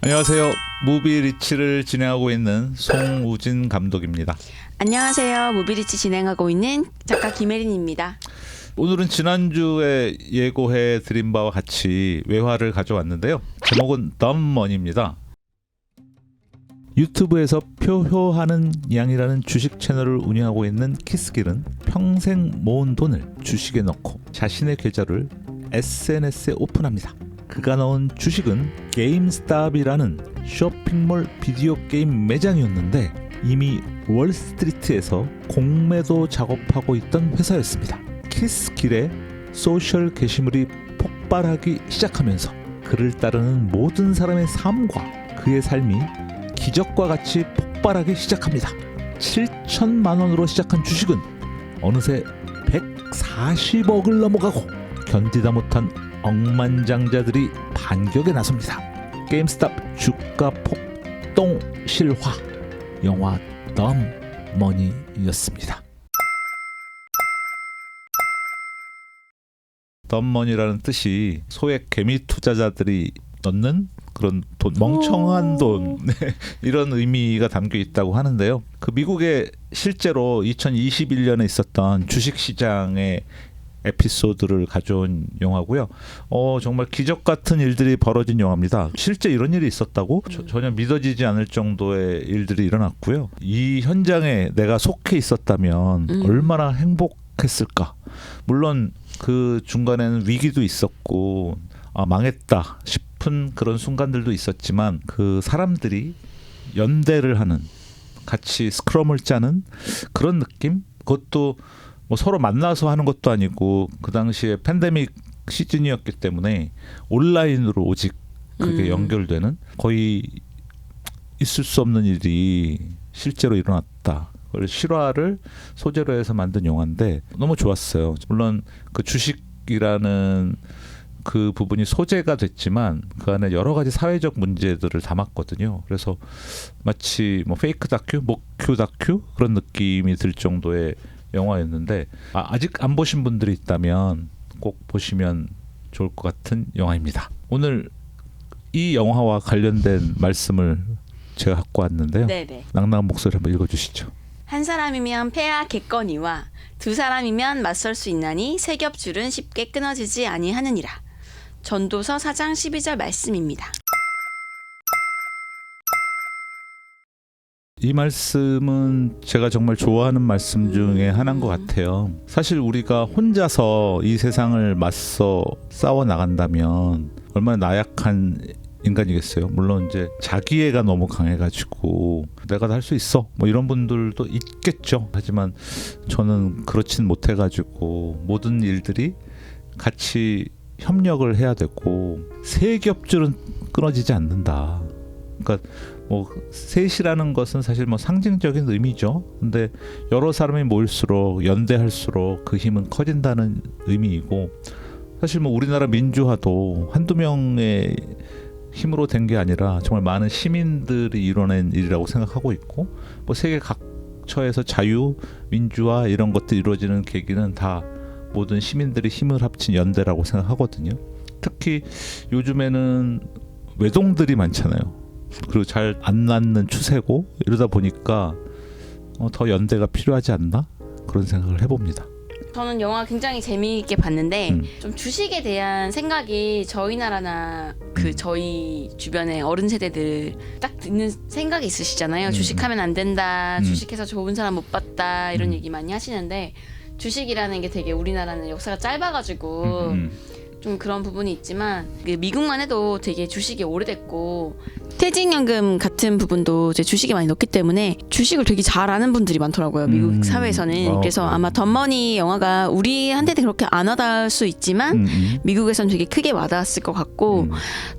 안녕하세요. 무비리치를 진행하고 있는 송우진 감독입니다. 안녕하세요. 무비리치 진행하고 있는 작가 김혜린입니다. 오늘은 지난주에 예고해 드린 바와 같이 외화를 가져왔는데요. 제목은 덤머니입니다. 유튜브에서 표효하는 양이라는 주식 채널을 운영하고 있는 키스길은 평생 모은 돈을 주식에 넣고 자신의 계좌를 SNS에 오픈합니다. 그가 넣은 주식은 게임스탑이라는 쇼핑몰 비디오 게임 매장이었는데 이미 월스트리트에서 공매도 작업하고 있던 회사였습니다. 키스길의 소셜 게시물이 폭발하기 시작하면서 그를 따르는 모든 사람의 삶과 그의 삶이 기적과 같이 폭발하기 시작합니다. 7천만 원으로 시작한 주식은 어느새 140억을 넘어가고 견디다 못한 억만장자들이 반격에 나섭니다. 게임스탑 주가 폭동 실화, 영화 덤머니였습니다. 덤머니라는 뜻이 소액 개미 투자자들이 넣는 그런 돈, 멍청한 돈 이런 의미가 담겨 있다고 하는데요. 그 미국에 실제로 2021년에 있었던 주식시장의 에피소드를 가져온 영화고요. 정말 기적 같은 일들이 벌어진 영화입니다. 실제 이런 일이 있었다고 전혀 믿어지지 않을 정도의 일들이 일어났고요. 이 현장에 내가 속해 있었다면 얼마나 행복했을까. 물론 그 중간에는 위기도 있었고 망했다 싶은 그런 순간들도 있었지만 그 사람들이 연대를 하는, 같이 스크럼을 짜는 그런 느낌? 그것도 뭐 서로 만나서 하는 것도 아니고 그 당시에 팬데믹 시즌이었기 때문에 온라인으로 오직 그게 연결되는, 거의 있을 수 없는 일이 실제로 일어났다. 그걸 실화를 소재로 해서 만든 영화인데 너무 좋았어요. 물론 그 주식이라는 그 부분이 소재가 됐지만 그 안에 여러 가지 사회적 문제들을 담았거든요. 그래서 마치 뭐 페이크 다큐, 모큐 다큐 그런 느낌이 들 정도의 영화였는데 아직 안 보신 분들이 있다면 꼭 보시면 좋을 것 같은 영화입니다. 오늘 이 영화와 관련된 말씀을 제가 갖고 왔는데요. 네네. 낭낭한 목소리 한번 읽어주시죠. 한 사람이면 패하겠거니와 두 사람이면 맞설 수 있나니 세 겹줄은 쉽게 끊어지지 아니하느니라. 전도서 4장 12절 말씀입니다. 이 말씀은 제가 정말 좋아하는 말씀 중에 하나인 것 같아요. 사실 우리가 혼자서 이 세상을 맞서 싸워 나간다면 얼마나 나약한 인간이겠어요. 물론 이제 자기애가 너무 강해가지고 내가 다 할 수 있어 뭐 이런 분들도 있겠죠. 하지만 저는 그렇진 못해가지고 모든 일들이 같이 협력을 해야 되고 세 겹줄은 끊어지지 않는다. 그러니까 뭐 셋이라는 것은 사실 뭐 상징적인 의미죠. 근데 여러 사람이 모일수록 연대할수록 그 힘은 커진다는 의미이고, 사실 뭐 우리나라 민주화도 한두 명의 힘으로 된 게 아니라 정말 많은 시민들이 이뤄낸 일이라고 생각하고 있고, 뭐 세계 각처에서 자유, 민주화 이런 것들이 이루어지는 계기는 다 모든 시민들이 힘을 합친 연대라고 생각하거든요. 특히 요즘에는 외동들이 많잖아요. 그리고 잘 안 낳는 추세고 이러다 보니까 더 연대가 필요하지 않나? 그런 생각을 해봅니다. 저는 영화 굉장히 재미있게 봤는데 좀 주식에 대한 생각이 저희 나라나 저희 주변의 어른 세대들 딱 듣는 생각이 있으시잖아요. 주식하면 안 된다, 주식해서 좋은 사람 못 봤다 이런 얘기 많이 하시는데, 주식이라는 게 되게 우리나라는 역사가 짧아가지고 좀 그런 부분이 있지만 미국만 해도 되게 주식이 오래됐고 퇴직연금 같은 부분도 이제 주식에 많이 넣기 때문에 주식을 되게 잘 아는 분들이 많더라고요. 미국 사회에서는. 그래서 아마 덤머니 영화가 우리한테는 그렇게 안 와닿을 수 있지만 미국에서는 되게 크게 와닿았을 것 같고,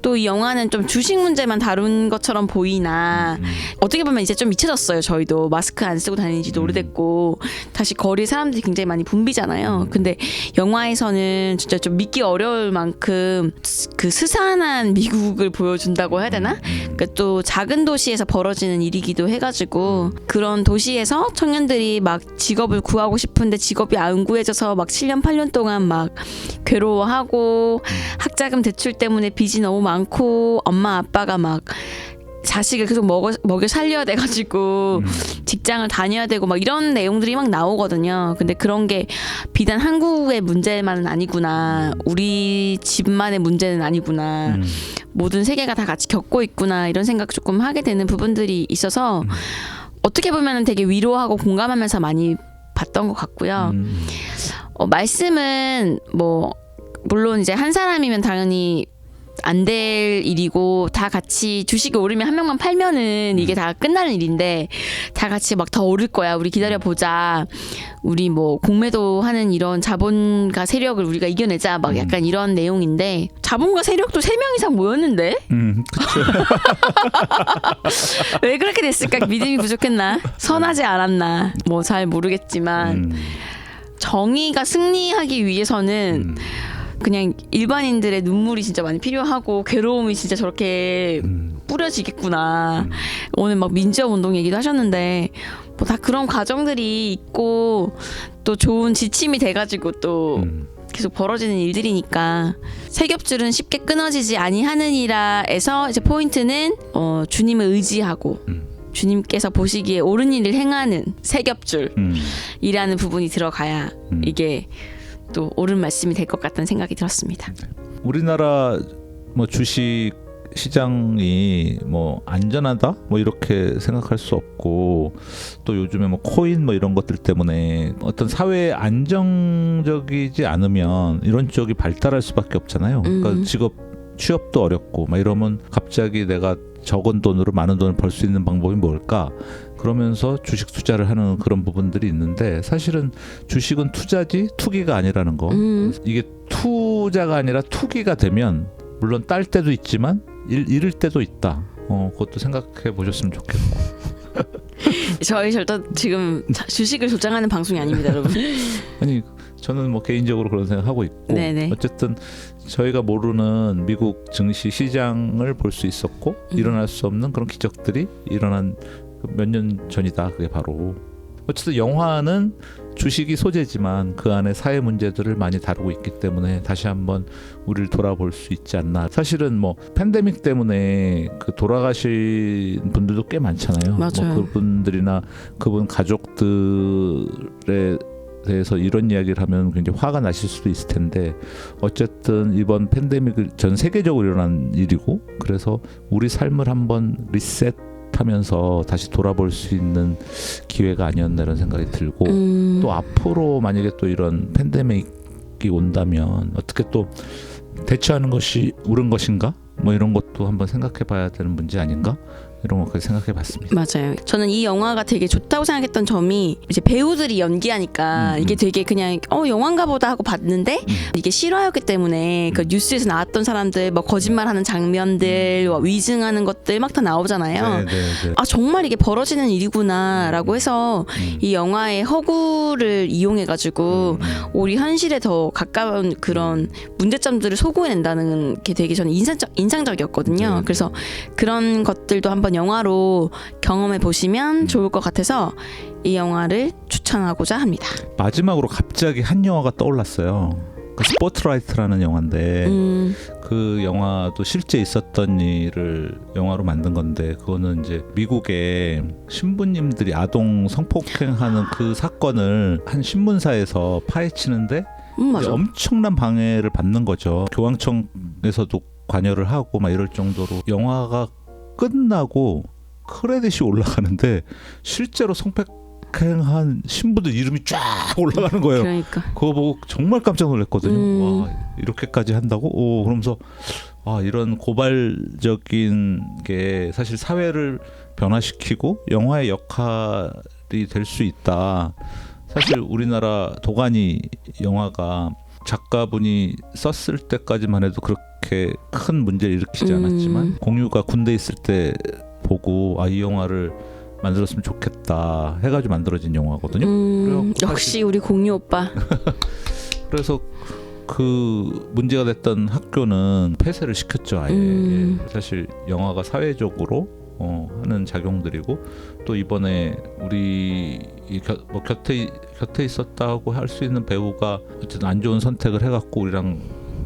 또 이 영화는 좀 주식 문제만 다룬 것처럼 보이나 어떻게 보면 이제 좀 잊혀졌어요. 저희도 마스크 안 쓰고 다니는 지도 오래됐고 다시 거리에 사람들이 굉장히 많이 붐비잖아요. 근데 영화에서는 진짜 좀 믿기 어려울 만큼 그 스산한 미국을 보여준다고 해야 되나? 그러니까 또 작은 도시에서 벌어지는 일이기도 해가지고 그런 도시에서 청년들이 막 직업을 구하고 싶은데 직업이 안 구해져서 막 7년 8년 동안 막 괴로워하고 학자금 대출 때문에 빚이 너무 많고 엄마 아빠가 막 자식을 계속 먹여 살려야 돼가지고 직장을 다녀야 되고 막 이런 내용들이 막 나오거든요. 근데 그런 게 비단 한국의 문제만은 아니구나. 우리 집만의 문제는 아니구나. 모든 세계가 다 같이 겪고 있구나. 이런 생각 조금 하게 되는 부분들이 있어서 어떻게 보면 되게 위로하고 공감하면서 많이 봤던 것 같고요. 말씀은 뭐 물론 이제 한 사람이면 당연히 안 될 일이고 다 같이 주식이 오르면 한 명만 팔면은 이게 다 끝나는 일인데 다 같이 막 더 오를 거야. 우리 기다려보자. 우리 뭐 공매도 하는 이런 자본과 세력을 우리가 이겨내자. 막 약간 이런 내용인데 자본과 세력도 3명 이상 모였는데 그렇죠. 왜 그렇게 됐을까? 믿음이 부족했나? 선하지 않았나? 뭐 잘 모르겠지만 정의가 승리하기 위해서는 그냥 일반인들의 눈물이 진짜 많이 필요하고 괴로움이 진짜 저렇게 뿌려지겠구나. 오늘 막 민주화 운동 얘기도 하셨는데 뭐 다 그런 과정들이 있고 또 좋은 지침이 돼가지고 또 계속 벌어지는 일들이니까 세겹줄은 쉽게 끊어지지 아니하느니라에서 이제 포인트는 주님을 의지하고 주님께서 보시기에 옳은 일을 행하는 세겹줄이라는 부분이 들어가야 이게 또 옳은 말씀이 될 것 같다는 생각이 들었습니다. 우리나라 뭐 주식 시장이 뭐 안전하다 뭐 이렇게 생각할 수 없고 또 요즘에 뭐 코인 뭐 이런 것들 때문에 어떤 사회에 안정적이지 않으면 이런 쪽이 발달할 수밖에 없잖아요. 그러니까 취업도 어렵고 막 이러면 갑자기 내가 적은 돈으로 많은 돈을 벌 수 있는 방법이 뭘까? 그러면서 주식 투자를 하는 그런 부분들이 있는데 사실은 주식은 투자지 투기가 아니라는 거. 이게 투자가 아니라 투기가 되면 물론 딸 때도 있지만 잃을 때도 있다. 그것도 생각해 보셨으면 좋겠고. 저희 절대 지금 주식을 조장하는 방송이 아닙니다, 여러분. 아니 저는 뭐 개인적으로 그런 생각하고 있고 네네. 어쨌든 저희가 모르는 미국 증시 시장을 볼 수 있었고 일어날 수 없는 그런 기적들이 일어난 몇 년 전이다. 그게 바로 어쨌든 영화는 주식이 소재지만 그 안에 사회 문제들을 많이 다루고 있기 때문에 다시 한번 우리를 돌아볼 수 있지 않나. 사실은 뭐 팬데믹 때문에 그 돌아가신 분들도 꽤 많잖아요. 맞아요. 뭐 그분들이나 그분 가족들의 대해서 이런 이야기를 하면 굉장히 화가 나실 수도 있을 텐데 어쨌든 이번 팬데믹을 전 세계적으로 일어난 일이고 그래서 우리 삶을 한번 리셋하면서 다시 돌아볼 수 있는 기회가 아니었나 이런 생각이 들고 또 앞으로 만약에 또 이런 팬데믹이 온다면 어떻게 또 대처하는 것이 옳은 것인가? 뭐 이런 것도 한번 생각해 봐야 되는 문제 아닌가? 이런 것까지 생각해 봤습니다. 맞아요. 저는 이 영화가 되게 좋다고 생각했던 점이 이제 배우들이 연기하니까 이게 되게 그냥 영화인가 보다 하고 봤는데 이게 실화였기 때문에 그 뉴스에서 나왔던 사람들 뭐 거짓말하는 장면들 위증하는 것들 막 다 나오잖아요. 네. 아 정말 이게 벌어지는 일이구나라고 해서 이 영화의 허구를 이용해가지고 우리 현실에 더 가까운 그런 문제점들을 소구해낸다는 게 되게 저는 인상적이었거든요. 네. 그래서 그런 것들도 한번 영화로 경험해 보시면 좋을 것 같아서 이 영화를 추천하고자 합니다. 마지막으로 갑자기 한 영화가 떠올랐어요. 그 스포트라이트라는 영화인데 그 영화도 실제 있었던 일을 영화로 만든 건데 그거는 이제 미국의 신부님들이 아동 성폭행하는 그 사건을 한 신문사에서 파헤치는데 맞아. 엄청난 방해를 받는 거죠. 교황청에서도 관여를 하고 막 이럴 정도로 영화가 끝나고 크레딧이 올라가는데 실제로 성폭행한 신부들 이름이 쫙 올라가는 거예요. 그러니까. 그거 보고 정말 깜짝 놀랐거든요. 와, 이렇게까지 한다고? 그러면서 이런 고발적인 게 사실 사회를 변화시키고 영화의 역할이 될 수 있다. 사실 우리나라 도가니 영화가 작가분이 썼을 때까지만 해도 그렇게 큰 문제를 일으키지 않았지만 공유가 군대 있을 때 보고 이 영화를 만들었으면 좋겠다 해가지고 만들어진 영화거든요. 역시 우리 공유 오빠. 그래서 그 문제가 됐던 학교는 폐쇄를 시켰죠. 아예. 예. 사실 영화가 사회적으로 하는 작용들이고 또 이번에 우리 뭐 곁에 있었다고 할 수 있는 배우가 어쨌든 안 좋은 선택을 해갖고 우리랑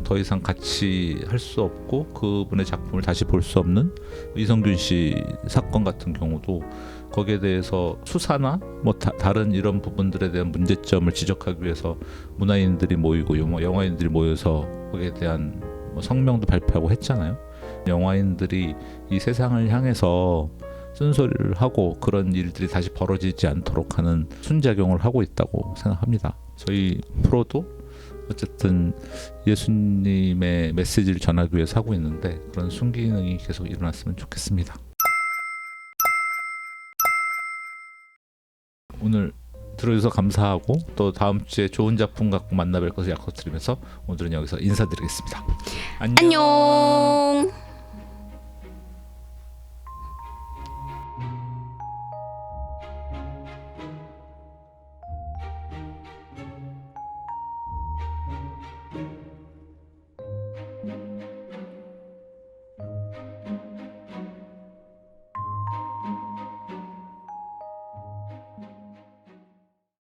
더 이상 같이 할 수 없고 그분의 작품을 다시 볼 수 없는 이성균 씨 사건 같은 경우도 거기에 대해서 수사나 뭐 다른 이런 부분들에 대한 문제점을 지적하기 위해서 문화인들이 모이고 영화인들이 모여서 거기에 대한 뭐 성명도 발표하고 했잖아요. 영화인들이 이 세상을 향해서 쓴소리를 하고 그런 일들이 다시 벌어지지 않도록 하는 순작용을 하고 있다고 생각합니다. 저희 프로도 어쨌든 예수님의 메시지를 전하기 위해서 하고 있는데 그런 순기능이 계속 일어났으면 좋겠습니다. 오늘 들어주셔서 감사하고 또 다음 주에 좋은 작품 갖고 만나뵐 것을 약속드리면서 오늘은 여기서 인사드리겠습니다. 안녕. 안녕.